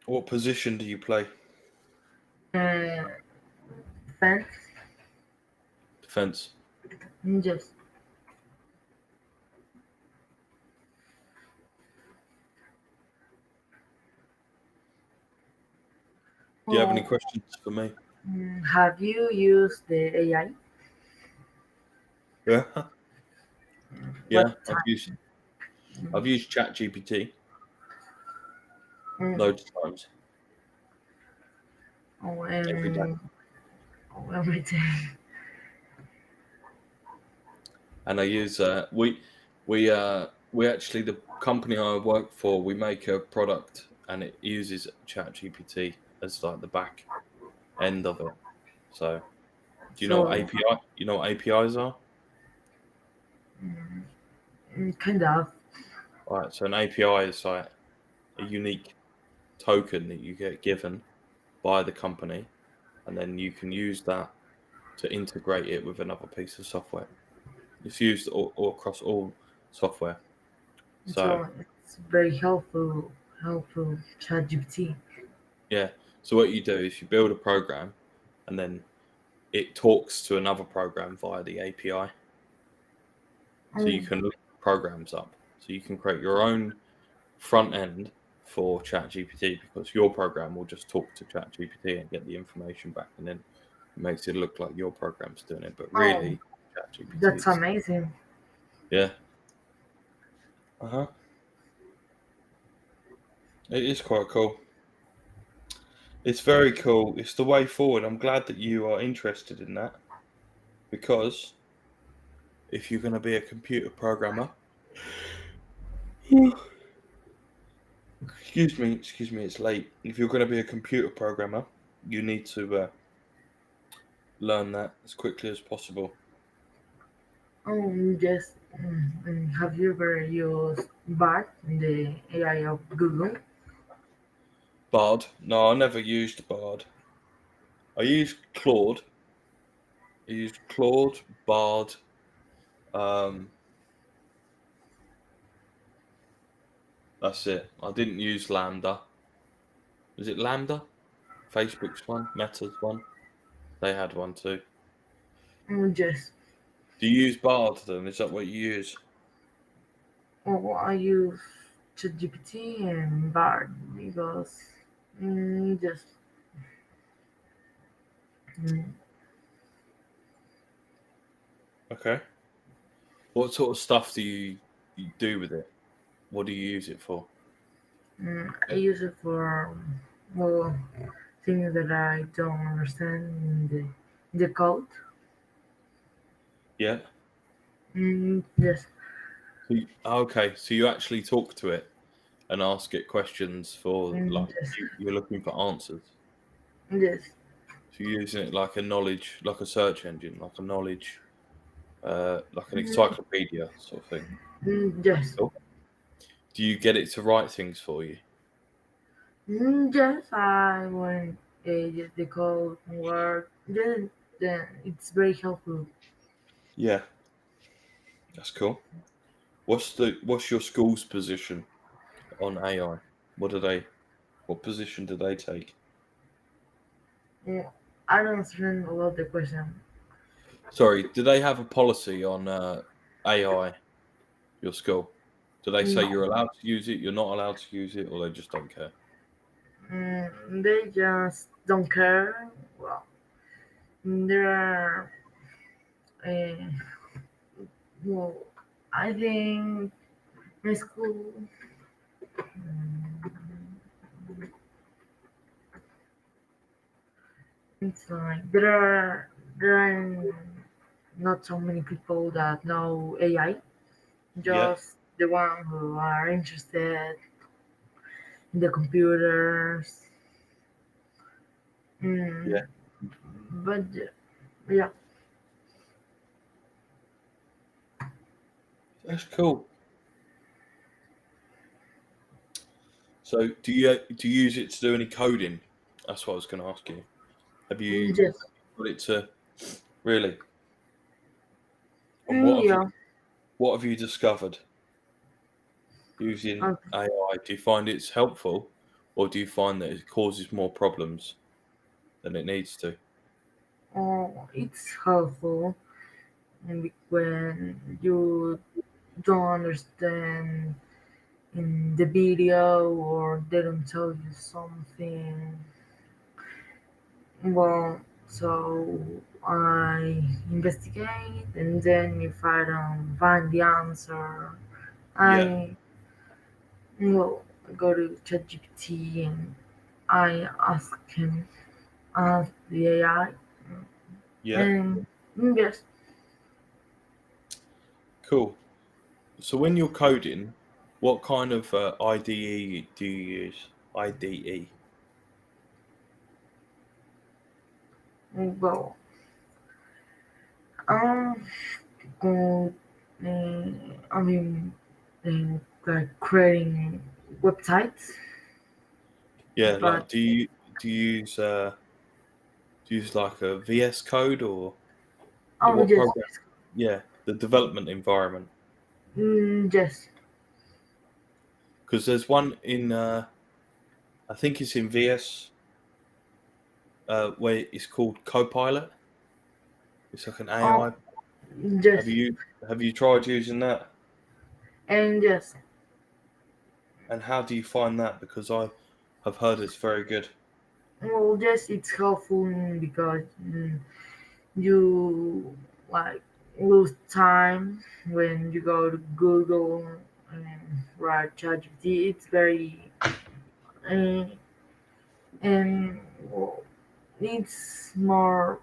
What position do you play? Uh, Fence. Defense. Yes. Do you have any Oh, questions for me? have you used the AI? Yeah. What Yeah. I've used time? I've used ChatGPT Mm, loads of times oh, every day, every day. and I use we actually the company I work for, we make a product and it uses ChatGPT as like the back end of it. So do you know what So, API? You know what APIs are? kind of. All right. So an API is like a unique token that you get given by the company, and then you can use that to integrate it with another piece of software. It's used all across all software. So So it's very helpful ChatGPT. yeah. So what you do is you build a program, and then it talks to another program via the API. So Oh, you can look programs up. So you can create your own front end for ChatGPT because your program will just talk to ChatGPT and get the information back, and then it makes it look like your program's doing it. But oh, really, ChatGPT that's is amazing. yeah. Uh huh. It is quite cool. It's very cool. It's the way forward. I'm glad that you are interested in that because if you're going to be a computer programmer, excuse me, it's late. If you're going to be a computer programmer, you need to learn that as quickly as possible. Oh, yes. Have you ever used Bard, the AI of Google? Bard? No, I never used Bard. I used Claude. I used Claude, Bard. Um, that's it. I didn't use Lambda. Was it Lambda? Facebook's one, Meta's one. They had one too. Yes. Do you use Bard then? Is that what you use? Oh, I use ChatGPT and Bard because just mm, Okay. What sort of stuff do you do with it? What do you use it for? I use it for well things that I don't understand in the code. Yeah. Yes, Okay, so you actually talk to it and ask it questions for like yes, you're looking for answers. yes, So you're using it like a knowledge, like a search engine, like a knowledge, like an mm, encyclopedia sort of thing. That's yes, cool. Do you get it to write things for you? yes. I when just the code work, then it's very helpful. Yeah, that's cool. What's your school's position on AI? What do they what position do they take? Yeah, I don't understand a lot the question. Sorry, do they have a policy on AI, your school? Do they say No, you're allowed to use it, you're not allowed to use it, or they just don't care? they just don't care. Well, there are. Uh, well, I think my school. It's like there are not so many people that know AI. Yeah, Just the one who are interested in the computers. yeah, Mm, but yeah, that's cool. So, do you use it to do any coding? That's what I was going to ask you. yes, Have you got it to really? And yeah. what have you discovered using Uh, AI? Do you find it's helpful, or do you find that it causes more problems than it needs to? Oh, it's helpful when you don't understand in the video or they don't tell you something. Well, so I investigate, and then if I don't find the answer, Yeah, I will go to ChatGPT and I ask the AI, yeah, and yes, cool. So when you're coding, what kind of IDE do you use? IDE. well, um, go, I mean, like creating websites, Yeah, but like do you use like a VS Code or oh, what just, program? Yeah, the development environment. just, Because there's one in I think it's in VS where it's called Copilot. It's like an oh, AI. Have just, you have you tried using that? and just. And how do you find that? Because I have heard it's very good. Well, just it's helpful because you like lose time when you go to Google and write ChatGPT. It's very uh, and well, it's more.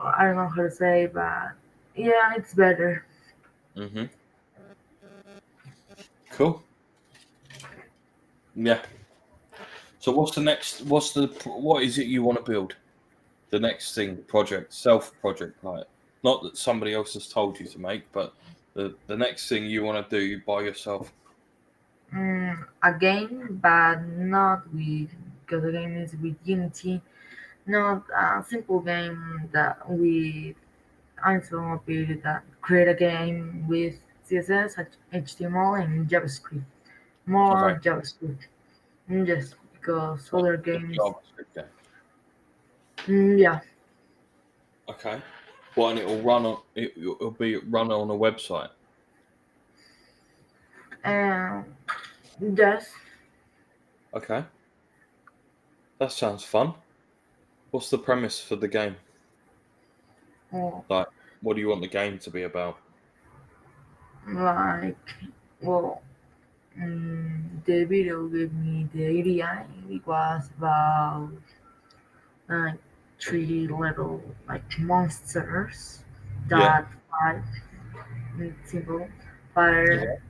I don't know how to say, but yeah, it's better. Hmm. Cool. Yeah. So what's the next? What is it you want to build? The next thing, project, self project, like not that somebody else has told you to make, but the next thing you want to do by yourself. A game, but not with because the game is with Unity. Not a simple game that with Isomobile that create a game with CSS, HTML, and JavaScript. Okay. More JavaScript. Just because What other a games. JavaScript game. Yeah. Okay. Well, and it'll be run on a website. And just Okay. That sounds fun. What's the premise for the game? uh, Like, what do you want the game to be about? like, well, the video gave me the idea. It was about like three little like monsters Yeah. that fight in simple Yeah. fire,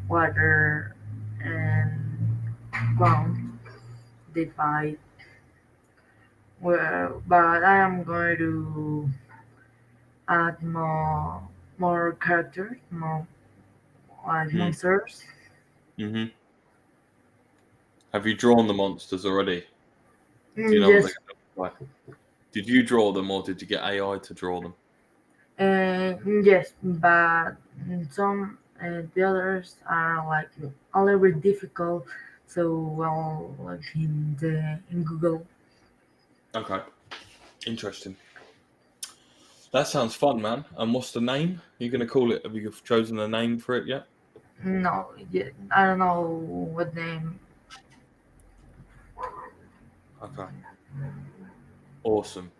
water, and ground. They fight. Well, but I am going to add more characters, more like Hmm. monsters. Hmm. Have you drawn the monsters already? Do you know what they're Just going to look like? Did you draw them or did you get AI to draw them? yes, but some the others are like a little bit difficult. So well, like in Google. Okay. Interesting. That sounds fun, man. And what's the name? You're going to call it? Have you chosen a name for it yet? No, I don't know what name. Okay. Awesome.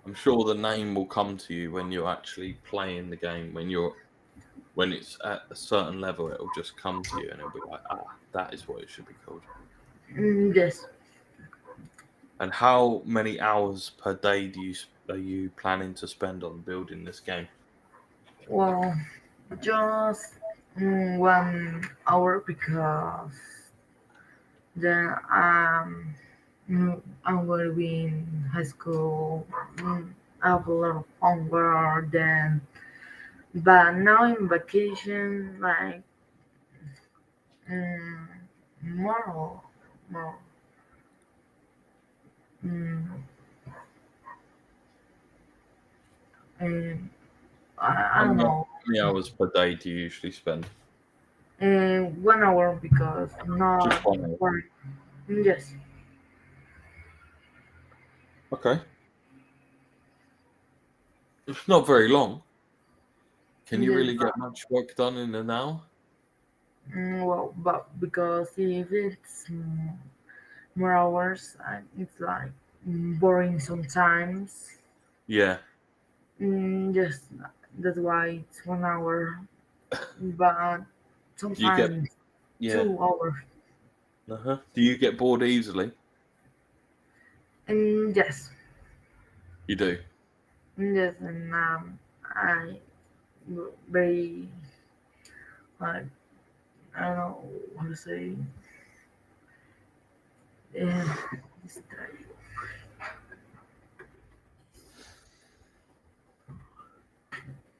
I'm sure the name will come to you when you're actually playing the game. When it's at a certain level, it'll just come to you and it'll be like, that is what it should be called. Yes. And how many hours per day are you planning to spend on building this game? Well, just 1 hour because then I'm going to be in high school. I have a lot of homework then, but now in vacation, like mm, more, more. Mm, and I How don't many, know. how many hours per day do you usually spend? And 1 hour because Just not 1 hour. work. Yes, Okay. It's not very long. Can you yes, really get much work done in an hour? well, but because if it's more hours, it's like boring sometimes. Yeah. Just that's why it's 1 hour, but Do you get sometimes yeah. 2 hours. Uh-huh. Do you get bored easily? And yes, You do. yes, and I very like I don't know how to say. Uh,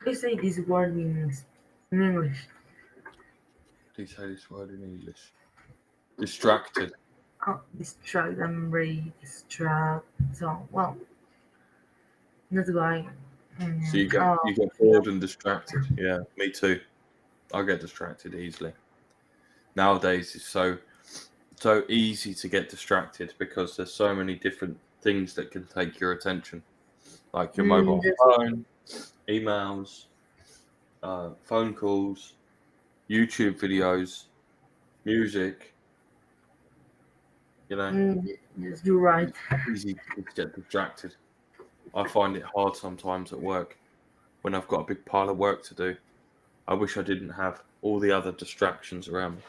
I say this word in English. Please say this word in English. Distracted. Oh, distract. I'm very distracted. So well, that's why. So you get Oh, you get bored and distracted. Yeah, me too. I get distracted easily. Nowadays it's so easy to get distracted because there's so many different things that can take your attention, like your mobile just phone, emails, phone calls, YouTube videos, music. You know, just do right. it's easy to get distracted. I find it hard sometimes at work when I've got a big pile of work to do. I wish I didn't have all the other distractions around me.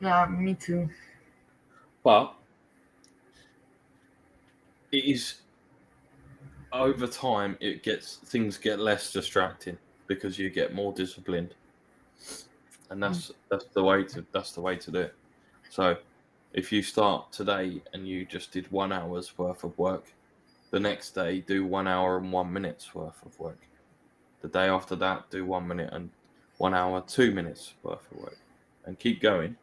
Yeah, me too. But it is over time it gets things get less distracting because you get more disciplined, and that's the way to do it. So if you start today and you just did 1 hour's worth of work, the next day do 1 hour and 1 minute's worth of work. The day after that, do 1 minute and 1 hour, 2 minutes worth of work, and keep going.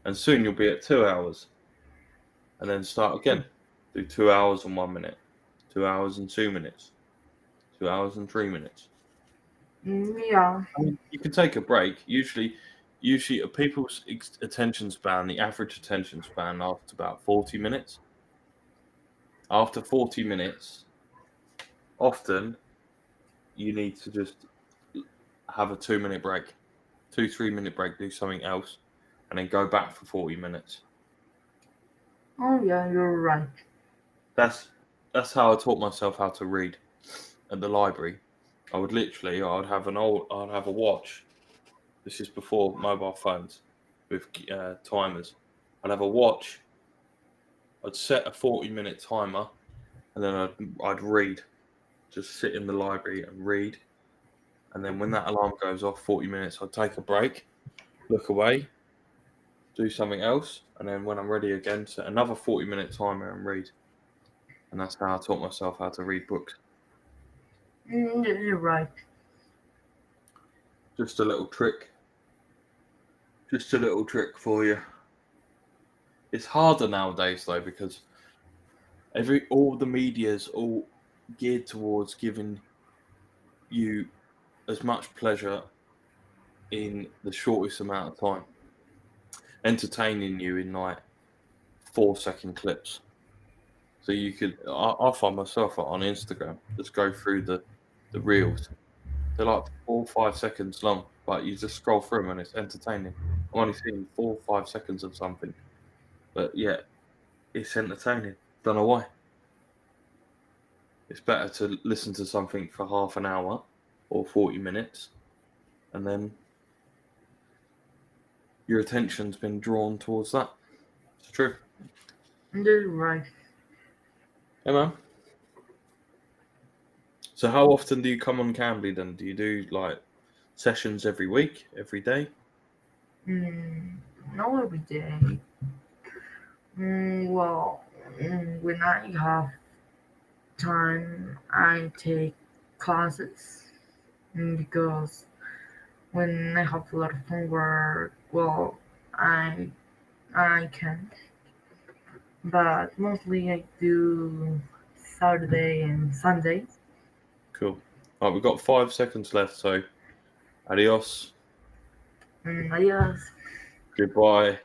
And soon you'll be at 2 hours, and then start again. Do 2 hours and 1 minute, 2 hours and 2 minutes, 2 hours and 3 minutes. Yeah. I mean, you can take a break. Usually, people's attention span, the average attention span, lasts about 40 minutes. After 40 minutes, often you need to just have a 2 minute break, 2 3 minute break, do something else, and then go back for 40 minutes. Oh yeah, you're right. That's that's how I taught myself how to read at the library. I'd have a watch. This is before mobile phones with timers. I'd have a watch. I'd set a 40-minute timer, and then I'd read. Just sit in the library and read. And then when that alarm goes off, 40 minutes, I'd take a break, look away, do something else, and then when I'm ready again, set another 40-minute timer and read. And that's how I taught myself how to read books. You're right. Just a little trick. Just a little trick for you. It's harder nowadays though because every all the media's all geared towards giving you as much pleasure in the shortest amount of time, entertaining you in like 4 second clips. So I find myself on Instagram, just go through the reels. They're like 4 or 5 seconds long, but you just scroll through them and it's entertaining. I'm only seeing 4 or 5 seconds of something, but yeah, it's entertaining. Don't know why. It's better to listen to something for half an hour or 40 minutes, and then your attention's been drawn towards that. It's true. You're right. Hey man. So how often do you come on Cambly then? Do you do like sessions every week, every day? Mm, not every day. Well, when I have time, I take classes because when I have a lot of homework, well, I I can, but mostly I do Saturday and Sunday. Cool. Right, we've got 5 seconds left, so adios. Adiós. Goodbye.